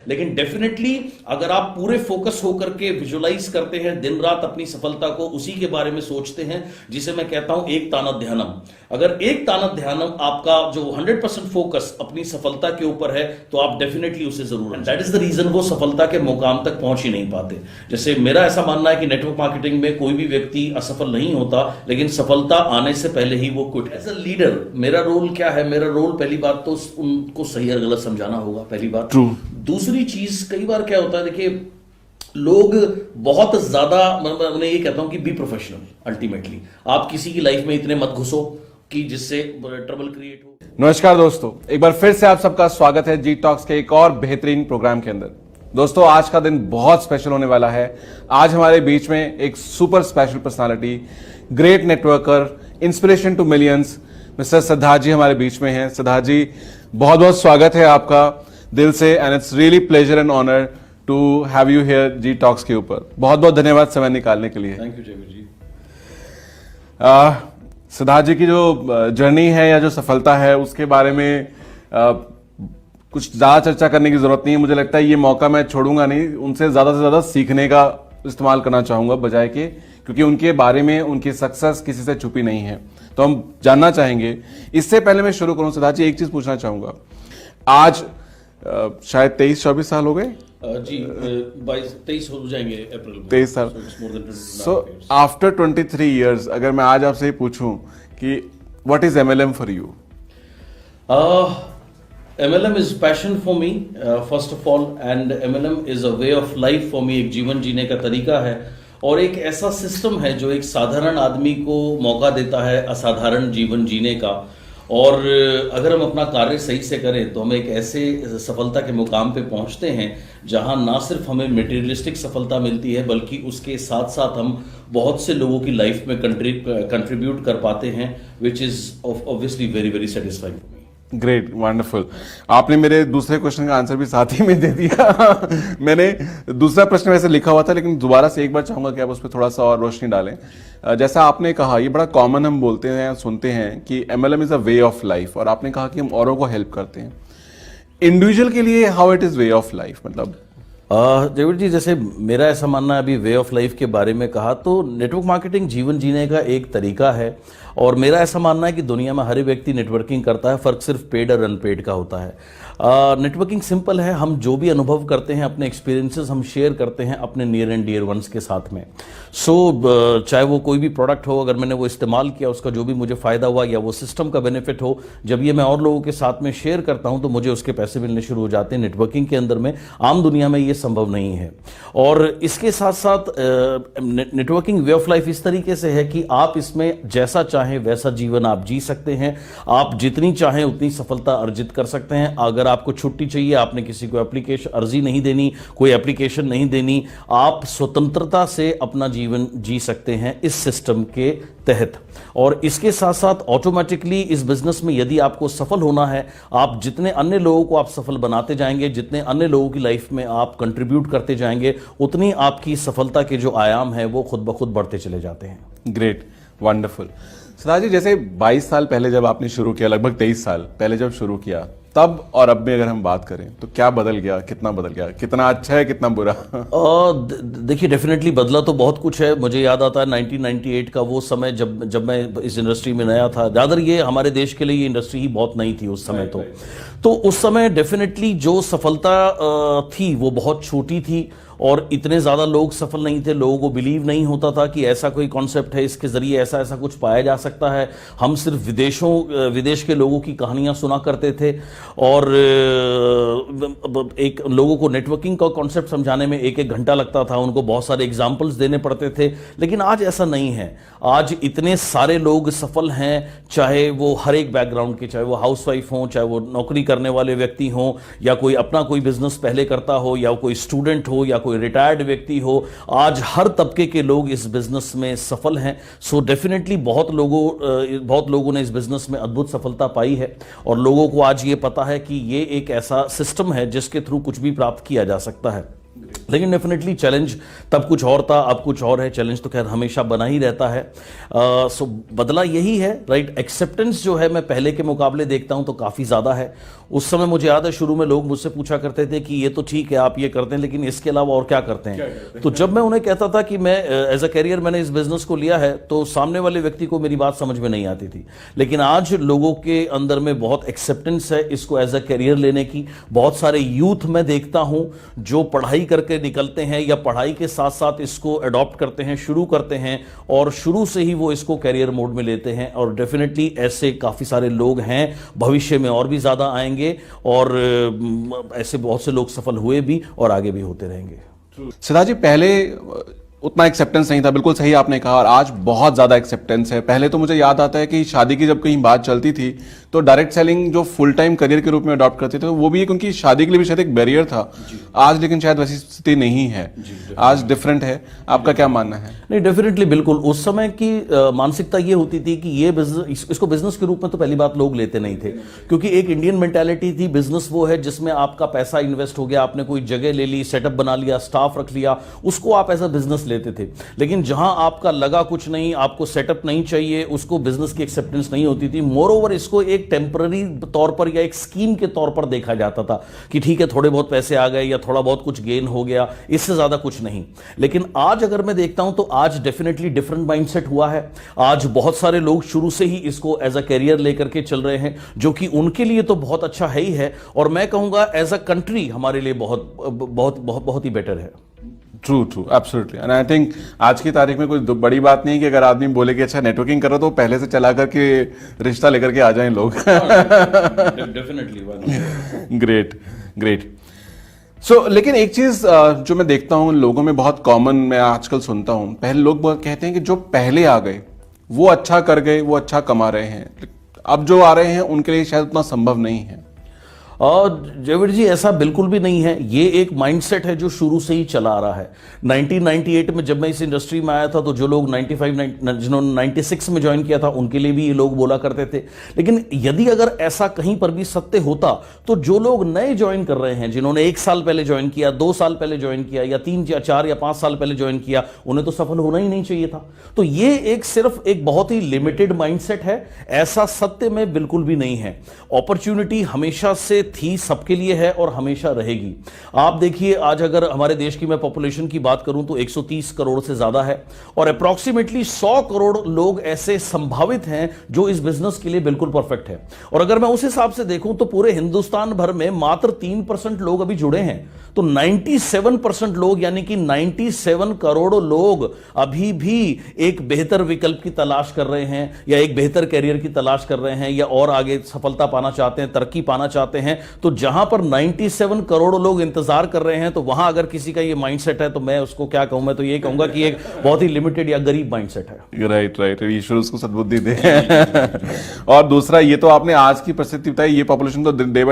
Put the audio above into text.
लेकिन डेफिनेटली अगर आप पूरे फोकस होकर के विजुलाइज करते हैं, दिन रात अपनी सफलता को उसी के बारे में सोचते हैं, जिसे मैं कहता हूं एक तानत ध्यानम। अगर एक तानत ध्यानम आपका जो 100% फोकस अपनी सफलता के ऊपर है तो आप डेफिनेटली उसे जरूर, दैट इज द रीजन वो सफलता के मुकाम तक पहुंच ही नहीं पाते। जैसे मेरा ऐसा मानना है कि नेटवर्क मार्केटिंग में कोई भी व्यक्ति असफल नहीं होता, लेकिन सफलता आने से पहले ही वो क्विट। एज अ लीडर मेरा रोल क्या है? मेरा रोल पहली बात तो उनको सही और गलत समझाना होगा, पहली बात। दूसरी चीज, कई बार क्या होता है, देखिए लोग बहुत ज्यादा, मैं उन्हें ये कहता हूं कि बी प्रोफेशनल। अल्टीमेटली आप किसी की लाइफ में इतने मत घुसो कि जिससे ट्रबल क्रिएट हो। नमस्कार दोस्तों, एक बार फिर से आप सबका स्वागत है जी टॉक्स के एक और बेहतरीन प्रोग्राम के अंदर। दोस्तों, आज का दिन बहुत स्पेशल होने वाला है। आज हमारे बीच में एक super special personality, great networker, inspiration to millions, mister Siddharth ji हमारे बीच में हैं। सिद्धार्थ जी, बहुत बहुत स्वागत है आपका दिल से, and it's really pleasure and honour to have you here G Talks के ऊपर। बहुत बहुत धन्यवाद समय निकालने के लिए। Thank you Jayveer ji. सिद्धार्थ जी की जो जर्नी है या जो सफलता है उसके बारे में कुछ ज्यादा चर्चा करने की जरूरत नहीं है। मुझे लगता है ये मौका मैं छोड़ूंगा नहीं, उनसे ज्यादा से ज्यादा सीखने का इस्तेमाल करना चाहूंगा बजाय के, क्योंकि उनके बारे में उनकी सक्सेस किसी से छुपी नहीं है, तो हम जानना चाहेंगे। इससे पहले मैं शुरू करूं सिद्धार्थ जी, एक चीज पूछना चाहूंगा। आज शायद 23-24 साल हो गए जी, 23 हो जाएंगे अप्रैल में। 23 साल। सो आफ्टर 23 ईयर्स अगर मैं आज आपसे पूछूं कि what is MLM for you? MLM is passion for me, first of all, and MLM is a way of life for me। एक जीवन जीने का तरीका है और एक ऐसा सिस्टम है जो एक साधारण आदमी को मौका देता है असाधारण जीवन जीने का। और अगर हम अपना कार्य सही से करें तो हम एक ऐसे सफलता के मुकाम पे पहुंचते हैं जहां ना सिर्फ हमें मटेरियलिस्टिक सफलता मिलती है, बल्कि उसके साथ साथ हम बहुत से लोगों की लाइफ में कंट्रीब्यूट कर पाते हैं, which is obviously very very satisfying. Great, wonderful. आपने मेरे दूसरे क्वेश्चन का आंसर भी साथ ही में दे दिया। मैंने दूसरा प्रश्न वैसे लिखा हुआ था, लेकिन दोबारा से एक बार चाहूंगा कि आप उस पर थोड़ा सा और रोशनी डालें। जैसा आपने कहा, ये बड़ा कॉमन हम बोलते हैं, सुनते हैं कि MLM is a way of life, और आपने कहा कि हम औरों को हेल्प करते हैं। इंडिविजुअल के लिए how it is way of life, मतलब जयवीर जी, जैसे मेरा ऐसा मानना है, अभी वे ऑफ लाइफ के बारे में कहा, तो नेटवर्क मार्केटिंग जीवन जीने का एक तरीका है। और मेरा ऐसा मानना है कि दुनिया में हर व्यक्ति नेटवर्किंग करता है, फर्क सिर्फ पेड और अनपेड का होता है। नेटवर्किंग सिंपल है, हम जो भी अनुभव करते हैं, अपने एक्सपीरियंसेस हम शेयर करते हैं अपने नियर एंड डियर वंस के साथ में। चाहे वो कोई भी प्रोडक्ट हो, अगर मैंने वो इस्तेमाल किया, उसका जो भी मुझे फ़ायदा हुआ, या वो सिस्टम का बेनिफिट हो, जब ये मैं और लोगों के साथ में शेयर करता हूं तो मुझे उसके पैसे मिलने शुरू हो जाते हैं। नेटवर्किंग के अंदर में आम दुनिया में ये संभव नहीं है। और इसके साथ साथ नेटवर्किंग वे ऑफ लाइफ इस तरीके से है कि आप इसमें जैसा चाहें वैसा जीवन आप जी सकते हैं। आप जितनी चाहें उतनी सफलता अर्जित कर सकते हैं। अगर आपको छुट्टी चाहिए, आपने किसी को एप्लीकेशन अर्जी नहीं देनी, कोई एप्लीकेशन नहीं देनी, आप स्वतंत्रता से अपना जीवन जी सकते हैं इस सिस्टम के तहत। और इसके साथ साथ ऑटोमेटिकली इस बिजनेस में यदि आपको सफल होना है, आप जितने अन्य लोगों को आप सफल बनाते जाएंगे, जितने अन्य लोगों की लाइफ में आप कंट्रीब्यूट करते जाएंगे, उतनी आपकी सफलता के जो आयाम है वो खुद ब खुद बढ़ते चले जाते हैं। Great, wonderful. सिद्धार्थ जी, जैसे 22 साल पहले जब आपने शुरू किया, लगभग 23 साल पहले जब शुरू किया, तब और अब में अगर हम बात करें तो क्या बदल गया, कितना बदल गया, कितना अच्छा है, कितना बुरा? देखिए, डेफिनेटली बदला तो बहुत कुछ है। मुझे याद आता है 1998 का वो समय, जब मैं इस इंडस्ट्री में नया था। ज़्यादातर ये हमारे देश के लिए ये इंडस्ट्री ही बहुत नई थी उस समय। तो उस समय डेफिनेटली जो सफलता थी वो बहुत छोटी थी और इतने ज़्यादा लोग सफल नहीं थे। लोगों को बिलीव नहीं होता था कि ऐसा कोई कॉन्सेप्ट है, इसके ज़रिए ऐसा ऐसा कुछ पाया जा सकता है। हम सिर्फ विदेश के लोगों की कहानियां सुना करते थे और एक लोगों को नेटवर्किंग का कॉन्सेप्ट समझाने में एक घंटा लगता था, उनको बहुत सारे एग्जाम्पल्स देने पड़ते थे। लेकिन आज ऐसा नहीं है। आज इतने सारे लोग सफल हैं, चाहे वो हर एक बैकग्राउंड के, चाहे वो हाउसवाइफ हों, चाहे वो नौकरी करने वाले व्यक्ति हों, या कोई अपना कोई बिजनेस पहले करता हो, या कोई स्टूडेंट हो, या कोई रिटायर्ड व्यक्ति हो। आज हर तबके के लोग इस बिजनेस में सफल हैं। सो डेफिनेटली बहुत लोगों ने इस बिजनेस में अद्भुत सफलता पाई है और लोगों को आज ये पता है कि ये एक ऐसा सिस्टम है जिसके थ्रू कुछ भी प्राप्त किया जा सकता है। लेकिन डेफिनेटली चैलेंज तब कुछ और था, अब कुछ और है। चैलेंज तो खैर हमेशा बना ही रहता है। सो बदला यही है, राइट। एक्सेप्टेंस जो है मैं पहले के मुकाबले देखता हूं तो काफ़ी ज़्यादा है। उस समय मुझे याद है शुरू में लोग मुझसे पूछा करते थे कि ये तो ठीक है आप ये करते हैं, लेकिन इसके अलावा और क्या करते हैं। तो जब मैं उन्हें कहता था कि मैं एज अ कैरियर मैंने इस बिजनेस को लिया है, तो सामने वाले व्यक्ति को मेरी बात समझ में नहीं आती थी। लेकिन आज लोगों के अंदर में बहुत एक्सेप्टेंस है इसको एज अ कैरियर लेने की। बहुत सारे यूथ मैं देखता हूं जो पढ़ाई करके निकलते हैं या पढ़ाई के साथ साथ इसको अडॉप्ट करते हैं, शुरू करते हैं और शुरू से ही वो इसको कैरियर मोड में लेते हैं। और डेफिनेटली ऐसे काफ़ी सारे लोग हैं, भविष्य में और भी ज़्यादा आएंगे और ऐसे बहुत से लोग सफल हुए भी और आगे भी होते रहेंगे। सिद्धार्थ जी, पहले उतना एक्सेप्टेंस नहीं था, बिल्कुल सही आपने कहा, और आज बहुत ज्यादा एक्सेप्टेंस है। पहले तो मुझे याद आता है कि शादी की जब कहीं बात चलती थी तो डायरेक्ट सेलिंग जो फुल टाइम करियर के रूप में अडॉप्ट करते थे वो भी एक उनकी शादी के लिए भी शायद एक बैरियर था। आज लेकिन शायद वैसी स्थिति नहीं है, आज डिफरेंट है। आपका क्या मानना है? नहीं, डेफिनेटली बिल्कुल। उस समय की मानसिकता ये होती थी कि ये बिजनेस, इसको बिजनेस के रूप में तो पहली बात लोग लेते नहीं थे, क्योंकि एक इंडियन मेंटालिटी थी बिजनेस वो है जिसमें आपका पैसा इन्वेस्ट हो गया, आपने कोई जगह ले ली, सेटअप बना लिया, स्टाफ रख लिया, उसको आप एज अ बिजनेस लेते थे। लेकिन जहां आपका लगा कुछ नहीं, आपको सेटअप नहीं चाहिए, उसको बिजनेस की एक्सेप्टेंस नहीं होती थी। मोर ओवर इसको एक टेम्पररी तौर पर या एक स्कीम के तौर पर देखा जाता था कि ठीक है थोड़े बहुत पैसे आ गए या थोड़ा बहुत कुछ गेन हो गया, इससे ज्यादा कुछ नहीं। लेकिन आज अगर मैं देखता हूं तो आज डेफिनेटली डिफरेंट माइंडसेट हुआ है। आज बहुत सारे लोग शुरू से ही इसको एज अ कैरियर लेकर के चल रहे हैं, जो कि उनके लिए तो बहुत अच्छा है ही है, और मैं कहूंगा एज अ कंट्री हमारे लिए बहुत बहुत बहुत बहुत ही बेटर है। True true, absolutely. And I think आज की तारीख में कोई बड़ी बात नहीं कि अगर आदमी बोले कि अच्छा नेटवर्किंग करो तो पहले से चला करके रिश्ता लेकर के आ जाएं लोग। डेफिनेटली। Great great. सो लेकिन एक चीज जो मैं देखता हूं लोगों में बहुत कॉमन, मैं आजकल सुनता हूं, पहले लोग बहुत कहते हैं कि जो पहले आ गए वो अच्छा कर गए, वो अच्छा कमा रहे हैं, अब जो आ रहे हैं उनके लिए शायद उतना संभव नहीं है। और जयवीर जी ऐसा बिल्कुल भी नहीं है। ये एक माइंडसेट है जो शुरू से ही चला आ रहा है। 1998 में जब मैं इस इंडस्ट्री में आया था तो जो लोग 95 जिन्होंने 96 में ज्वाइन किया था उनके लिए भी ये लोग बोला करते थे। लेकिन यदि अगर ऐसा कहीं पर भी सत्य होता तो जो लोग नए ज्वाइन कर रहे हैं, जिन्होंने 1 साल पहले ज्वाइन किया, 2 साल पहले ज्वाइन किया या 3 या 4 या 5 साल पहले ज्वाइन किया, उन्हें तो सफल होना ही नहीं चाहिए था। तो ये एक सिर्फ एक बहुत ही लिमिटेड माइंडसेट है, ऐसा सत्य में बिल्कुल भी नहीं है। अपॉर्चुनिटी हमेशा से थी, सबके लिए है और हमेशा रहेगी। आप देखिए आज अगर हमारे देश की मैं पॉपुलेशन की बात करूं तो 130 करोड़ से ज्यादा है और अप्रॉक्सीमेटली 100 करोड़ लोग ऐसे संभावित हैं जो इस बिजनेस के लिए बिल्कुल परफेक्ट है। और अगर मैं उस हिसाब से देखूं तो पूरे हिंदुस्तान भर में मात्र 3% लोग अभी जुड़े हैं। तो 97% लोग यानी कि 97 करोड़ लोग अभी भी एक बेहतर विकल्प की तलाश कर रहे हैं या एक बेहतर कैरियर की तलाश कर रहे हैं या और आगे सफलता पाना चाहते हैं, तरक्की पाना चाहते हैं। तो जहां पर 97 करोड़ लोग इंतजार कर रहे हैं तो वहां अगर किसी का ये माइंडसेट है तो मैं उसको क्या कहूं, मैं तो ये कहूंगा कि एक बहुत ही लिमिटेड या गरीब माइंडसेट है। राइट राइट, ईश्वर उसको सद्बुद्धि दे। और दूसरा ये तो आपने आज की परिस्थिति बताई, ये पॉपुलेशन तो डे